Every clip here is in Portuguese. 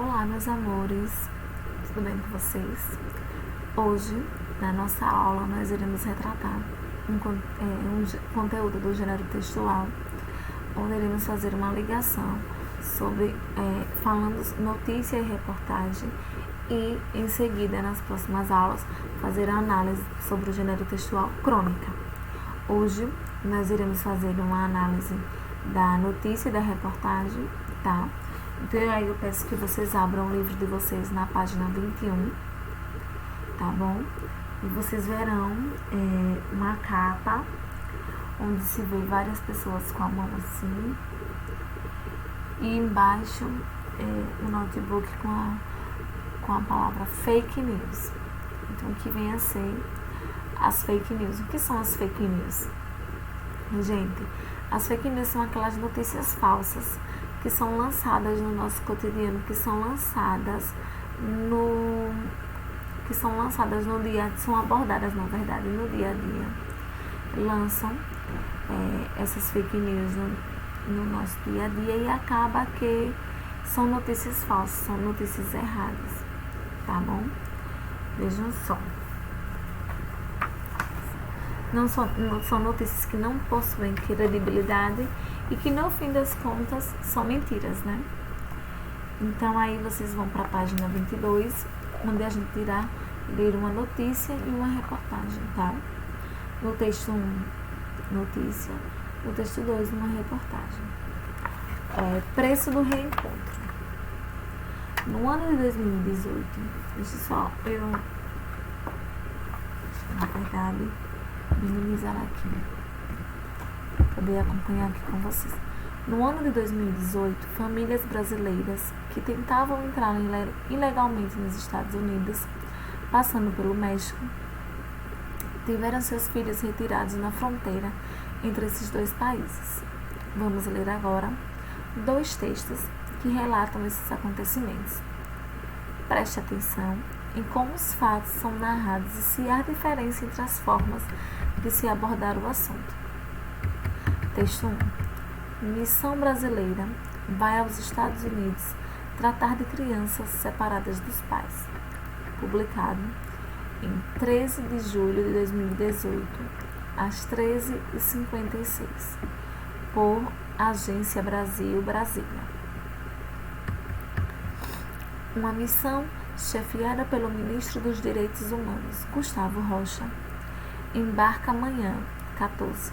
Olá, meus amores, tudo bem com vocês? Hoje, na nossa aula, nós iremos retratar um conteúdo do gênero textual, onde iremos fazer uma ligação sobre, falando notícia e reportagem, e em seguida, nas próximas aulas, fazer a análise sobre o gênero textual crônica. Hoje, nós iremos fazer uma análise da notícia e da reportagem, tá? Então, aí eu peço que vocês abram o livro de vocês na página 21, tá bom? E vocês verão uma capa, onde se vê várias pessoas com a mão assim, e embaixo o notebook com a palavra fake news. Então, o que vem a ser as fake news. O que são as fake news? Gente, as fake news são aquelas notícias falsas que são lançadas no nosso cotidiano, que são lançadas no dia, são abordadas, na verdade, no dia a dia. Lançam essas fake news no nosso dia a dia e acaba que são notícias falsas, são notícias erradas, tá bom? Vejam só. Não são notícias que não possuem credibilidade e que, no fim das contas, são mentiras, né? Então, aí vocês vão para a página 22, onde a gente irá ler uma notícia e uma reportagem, tá? No texto 1, notícia. No texto 2, uma reportagem. Preço do reencontro. No ano de 2018, deixa só eu, na verdade, minimizar aqui, para poder acompanhar aqui com vocês. No ano de 2018, famílias brasileiras que tentavam entrar ilegalmente nos Estados Unidos, passando pelo México, tiveram seus filhos retirados na fronteira entre esses dois países. Vamos ler agora 2 textos que relatam esses acontecimentos. Preste atenção em como os fatos são narrados e se há diferença entre as formas de se abordar o assunto. Texto 1. Missão brasileira vai aos Estados Unidos tratar de crianças separadas dos pais. Publicado em 13 de julho de 2018, às 13h56, por Agência Brasil, Brasília. Uma missão chefiada pelo ministro dos Direitos Humanos, Gustavo Rocha, embarca amanhã, 14,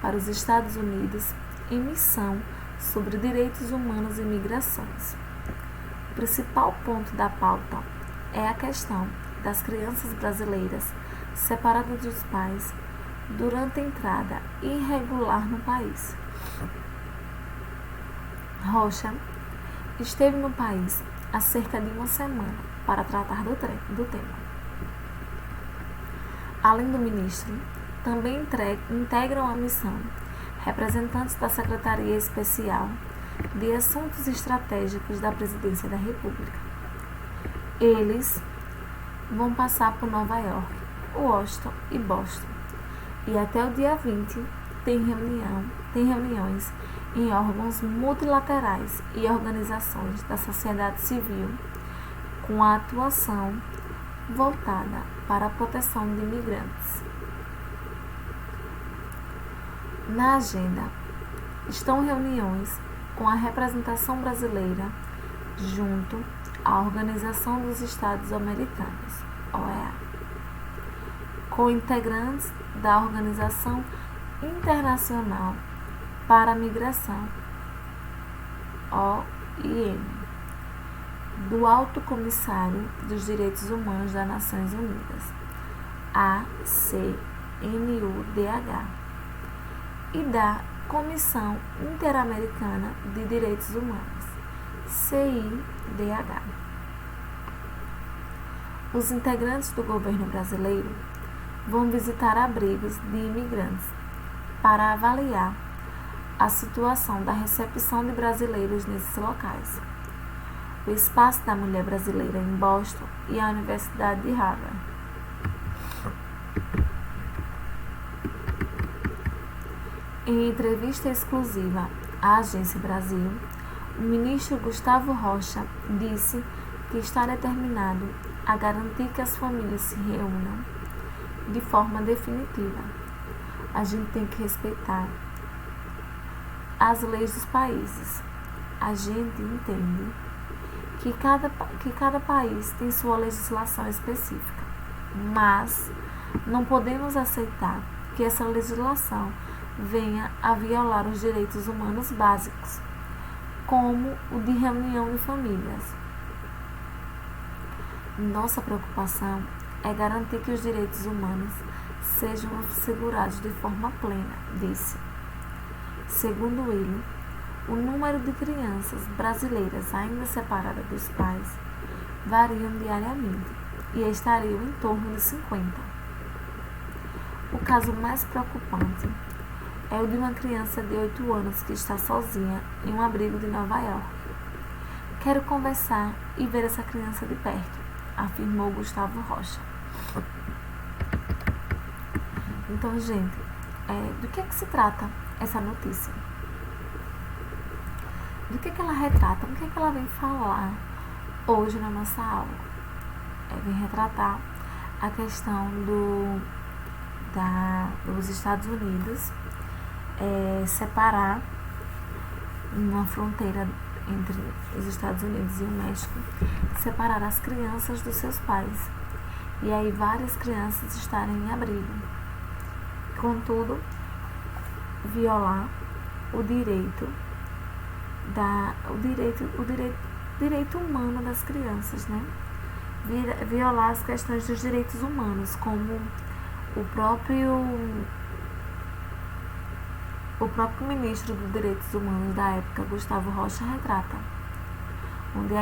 para os Estados Unidos em missão sobre direitos humanos e migrações. O principal ponto da pauta é a questão das crianças brasileiras separadas dos pais durante a entrada irregular no país. Rocha esteve no país há cerca de uma semana para tratar do tema. Além do ministro, também integram a missão representantes da Secretaria Especial de Assuntos Estratégicos da Presidência da República. Eles vão passar por Nova York, Washington e Boston, e até o dia 20 tem reuniões em órgãos multilaterais e organizações da sociedade civil com a atuação voltada para a proteção de imigrantes. Na agenda estão reuniões com a representação brasileira junto à Organização dos Estados Americanos, OEA, com integrantes da Organização Internacional para a Migração, OIM, do Alto Comissário dos Direitos Humanos das Nações Unidas, ACNUDH, e da Comissão Interamericana de Direitos Humanos, CIDH. Os integrantes do governo brasileiro vão visitar abrigos de imigrantes para avaliar a situação da recepção de brasileiros nesses locais, o Espaço da Mulher Brasileira em Boston e a Universidade de Harvard. Em entrevista exclusiva à Agência Brasil, o ministro Gustavo Rocha disse que está determinado a garantir que as famílias se reúnam de forma definitiva. A gente tem que respeitar as leis dos países. A gente entende que cada país tem sua legislação específica, mas não podemos aceitar que essa legislação venha a violar os direitos humanos básicos, como o de reunião de famílias. Nossa preocupação é garantir que os direitos humanos sejam assegurados de forma plena, disse. Segundo ele, o número de crianças brasileiras ainda separadas dos pais variam diariamente e estariam em torno de 50. O caso mais preocupante é o de uma criança de 8 anos que está sozinha em um abrigo de Nova York. Quero conversar e ver essa criança de perto, afirmou Gustavo Rocha. Então, gente, do que se trata essa notícia? Do que ela retrata? O que ela vem falar hoje na nossa aula? Vem retratar a questão dos Estados Unidos separar uma fronteira entre os Estados Unidos e o México, separar as crianças dos seus pais. E aí várias crianças estarem em abrigo. Contudo, violar o direito humano das crianças, né? Violar as questões dos direitos humanos, como o próprio ministro dos Direitos Humanos da época, Gustavo Rocha, retrata. Onde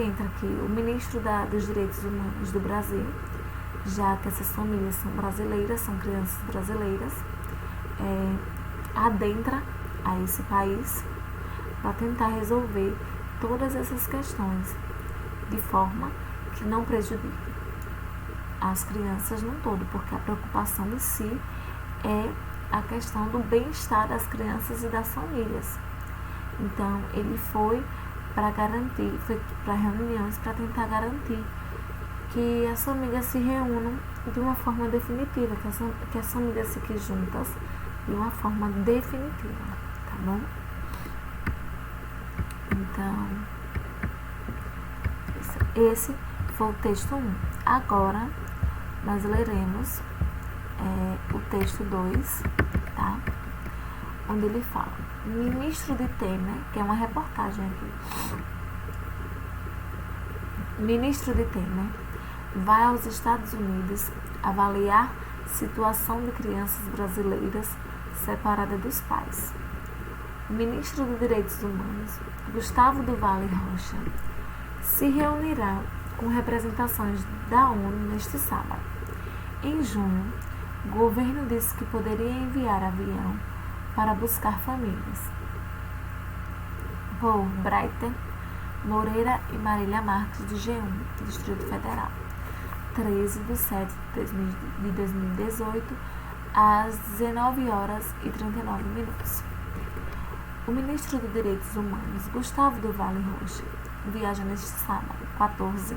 entra aqui o ministro dos Direitos Humanos do Brasil, já que essas famílias são brasileiras, são crianças brasileiras, adentra a esse país para tentar resolver todas essas questões de forma que não prejudique as crianças no todo, porque a preocupação de si é a questão do bem-estar das crianças e das famílias. Então, ele foi para reuniões para tentar garantir que as famílias se reúnam de uma forma definitiva, que as famílias fiquem juntas de uma forma definitiva, tá bom? Então, esse foi o texto 1. Agora, nós leremos o texto 2, tá? Onde ele fala: ministro de Temer, que é uma reportagem aqui. Ministro de Temer vai aos Estados Unidos avaliar situação de crianças brasileiras separadas dos pais. O ministro dos Direitos Humanos, Gustavo do Vale Rocha, se reunirá com representações da ONU neste sábado. Em junho, o governo disse que poderia enviar avião para buscar famílias. Por Breiter, Moreira e Marília Marques, do G1, Distrito Federal, 13/7 de 2018, às 19h39. O ministro dos Direitos Humanos, Gustavo do Vale Rocha, viaja neste sábado, 14,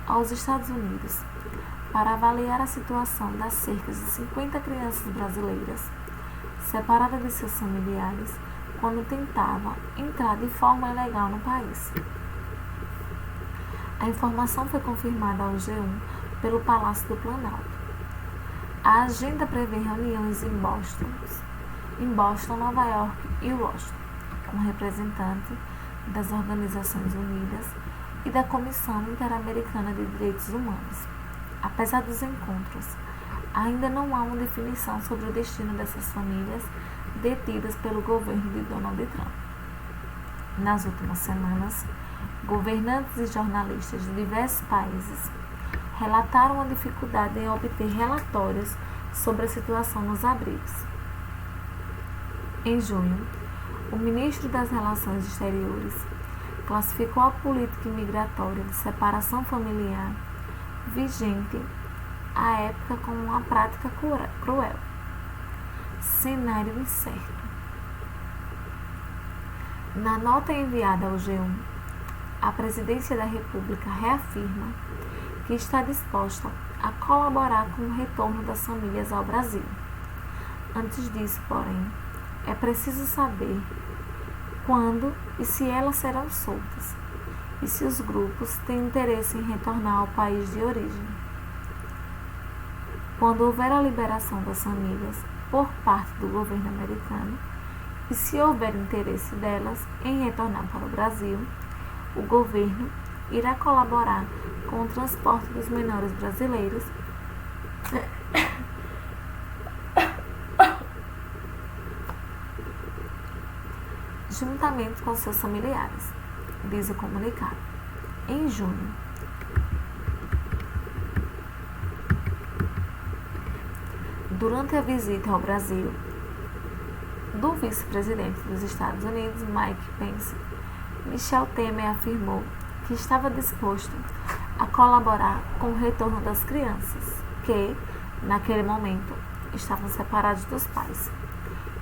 aos Estados Unidos para avaliar a situação das cerca de 50 crianças brasileiras separadas de seus familiares quando tentavam entrar de forma ilegal no país. A informação foi confirmada ao G1 pelo Palácio do Planalto. A agenda prevê reuniões em Boston, Nova York e Washington, com representantes das Organizações Unidas e da Comissão Interamericana de Direitos Humanos. Apesar dos encontros, ainda não há uma definição sobre o destino dessas famílias detidas pelo governo de Donald Trump. Nas últimas semanas, governantes e jornalistas de diversos países relataram a dificuldade em obter relatórios sobre a situação nos abrigos. Em junho, o ministro das Relações Exteriores classificou a política imigratória de separação familiar vigente à época como uma prática cruel. Cenário incerto. Na nota enviada ao G1, a Presidência da República reafirma que está disposta a colaborar com o retorno das famílias ao Brasil. Antes disso, porém, é preciso saber quando e se elas serão soltas, e se os grupos têm interesse em retornar ao país de origem. Quando houver a liberação das famílias por parte do governo americano, e se houver interesse delas em retornar para o Brasil, o governo irá colaborar com o transporte dos menores brasileiros juntamente com seus familiares, diz o comunicado. Em junho, durante a visita ao Brasil do vice-presidente dos Estados Unidos, Mike Pence, Michel Temer afirmou que estava disposto a colaborar com o retorno das crianças que, naquele momento, estavam separados dos pais.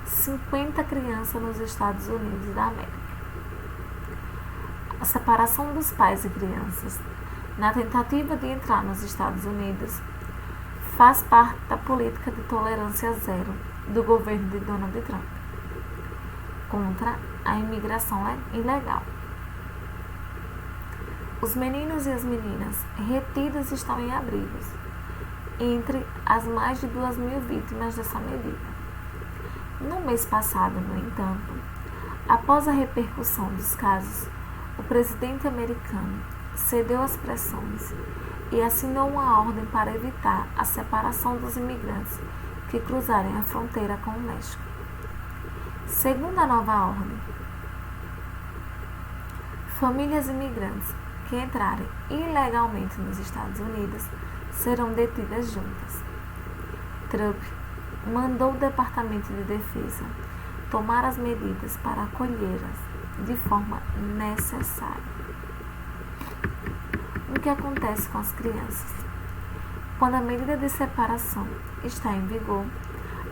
50 crianças nos Estados Unidos da América. A separação dos pais e crianças, na tentativa de entrar nos Estados Unidos, faz parte da política de tolerância zero do governo de Donald Trump contra a imigração ilegal. Os meninos e as meninas retidos estão em abrigos, entre as mais de 2.000 vítimas dessa medida. No mês passado, no entanto, após a repercussão dos casos, o presidente americano cedeu às pressões e assinou uma ordem para evitar a separação dos imigrantes que cruzarem a fronteira com o México. Segundo a nova ordem, famílias imigrantes que entrarem ilegalmente nos Estados Unidos serão detidas juntas. Trump mandou o Departamento de Defesa tomar as medidas para acolhê-las de forma necessária. O que acontece com as crianças? Quando a medida de separação está em vigor,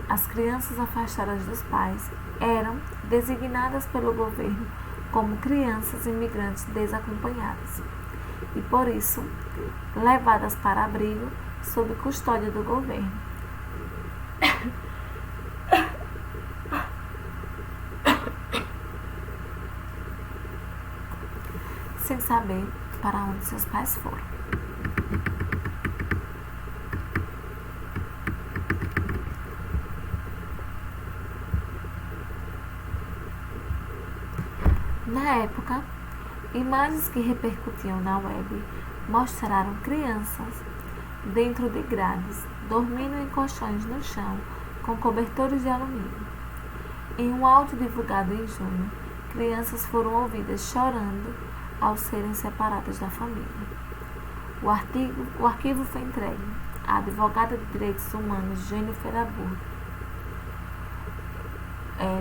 as crianças afastadas dos pais eram designadas pelo governo como crianças imigrantes desacompanhadas e, por isso, levadas para abrigo sob custódia do governo. Sem saber para onde seus pais foram. Na época, imagens que repercutiam na web mostraram crianças dentro de grades, dormindo em colchões no chão com cobertores de alumínio. Em um áudio divulgado em junho, crianças foram ouvidas chorando ao serem separadas da família. O arquivo foi entregue à advogada de direitos humanos Jennifer Aburto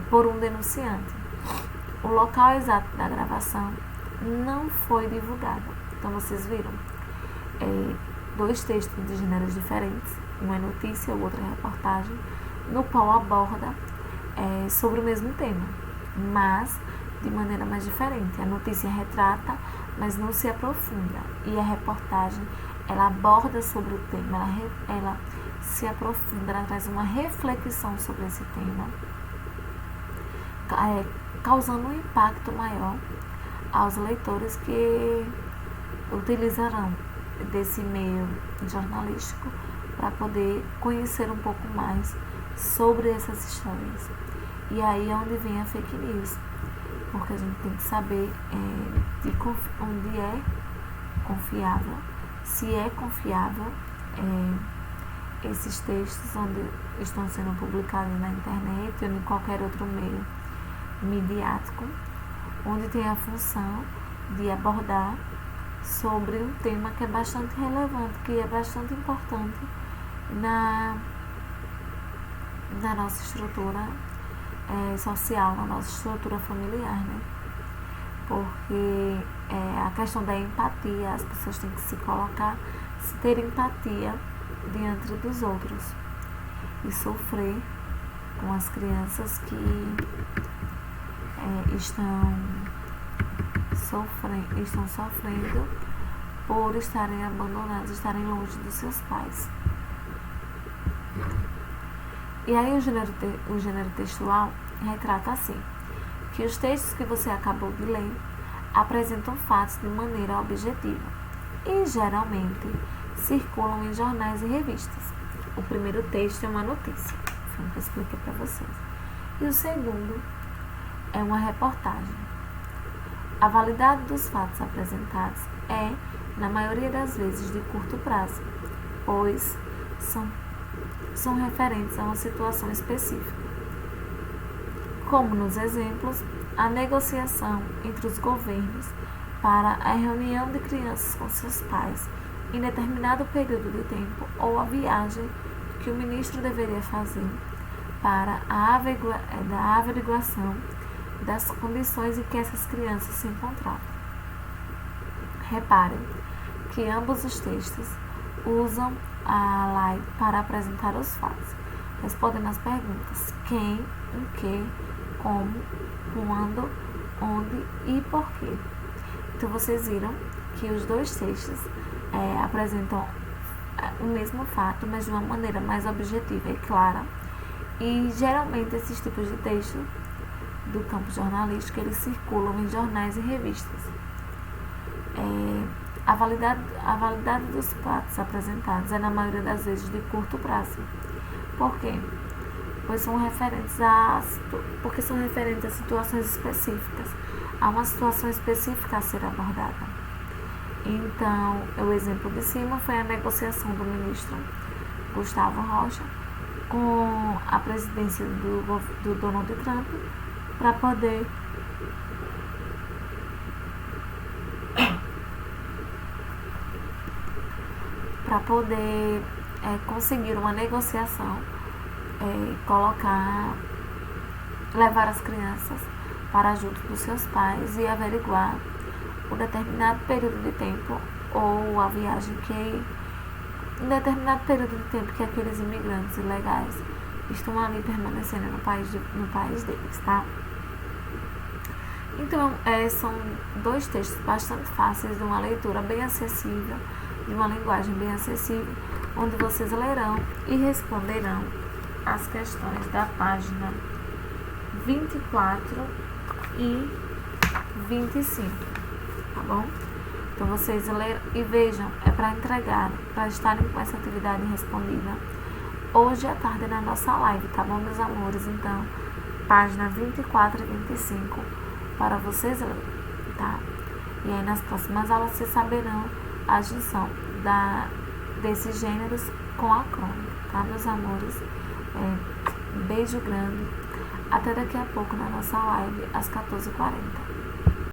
por um denunciante. O local exato da gravação não foi divulgado. Então vocês viram dois textos de gêneros diferentes, uma é notícia, o outro é reportagem, no qual aborda sobre o mesmo tema, mas de maneira mais diferente. A notícia retrata, mas não se aprofunda, e a reportagem ela aborda sobre o tema, ela se aprofunda, ela traz uma reflexão sobre esse tema, causando um impacto maior aos leitores que utilizarão desse meio jornalístico para poder conhecer um pouco mais sobre essas histórias. E aí é onde vem a fake news, porque a gente tem que saber onde é confiável, se é confiável esses textos onde estão sendo publicados na internet ou em qualquer outro meio midiático, onde tem a função de abordar sobre um tema que é bastante relevante, que é bastante importante na nossa estrutura social, na nossa estrutura familiar, né? Porque a questão da empatia, as pessoas têm que se colocar, se ter empatia diante dos outros e sofrer com as crianças que estão sofrendo por estarem abandonados, estarem longe dos seus pais. E aí o gênero textual retrata assim, que os textos que você acabou de ler apresentam fatos de maneira objetiva e geralmente circulam em jornais e revistas. O primeiro texto é uma notícia, foi o que eu expliquei para vocês. E o segundo é uma reportagem. A validade dos fatos apresentados é, na maioria das vezes, de curto prazo, pois são referentes a uma situação específica. Como nos exemplos, a negociação entre os governos para a reunião de crianças com seus pais em determinado período de tempo ou a viagem que o ministro deveria fazer para a averiguação das condições em que essas crianças se encontravam. Reparem que ambos os textos usam a lei para apresentar os fatos, respondendo às perguntas quem, o que, como, quando, onde e porquê. Então vocês viram que os dois textos apresentam o mesmo fato, mas de uma maneira mais objetiva e clara. E geralmente esses tipos de texto do campo jornalístico, eles circulam em jornais e revistas. A validade dos fatos apresentados é na maioria das vezes de curto prazo. Por quê? Porque são referentes a situações específicas. Há uma situação específica a ser abordada. Então, o exemplo de cima foi a negociação do ministro Gustavo Rocha com a presidência do Donald Trump para poder conseguir uma negociação, levar as crianças para junto dos seus pais e averiguar um determinado período de tempo ou a viagem um determinado período de tempo que aqueles imigrantes ilegais estão ali permanecendo no país deles, tá? Então, são dois textos bastante fáceis, de uma leitura bem acessível, de uma linguagem bem acessível, onde vocês lerão e responderão as questões da página 24 e 25, tá bom? Então, vocês leram e vejam, é para entregar, para estarem com essa atividade respondida hoje à tarde na nossa live, tá bom, meus amores? Então, página 24 e 25 para vocês lerem, tá? E aí, nas próximas aulas, vocês saberão a junção desses gêneros com a crônica, tá, meus amores? Beijo grande. Até daqui a pouco na nossa live, às 14h40.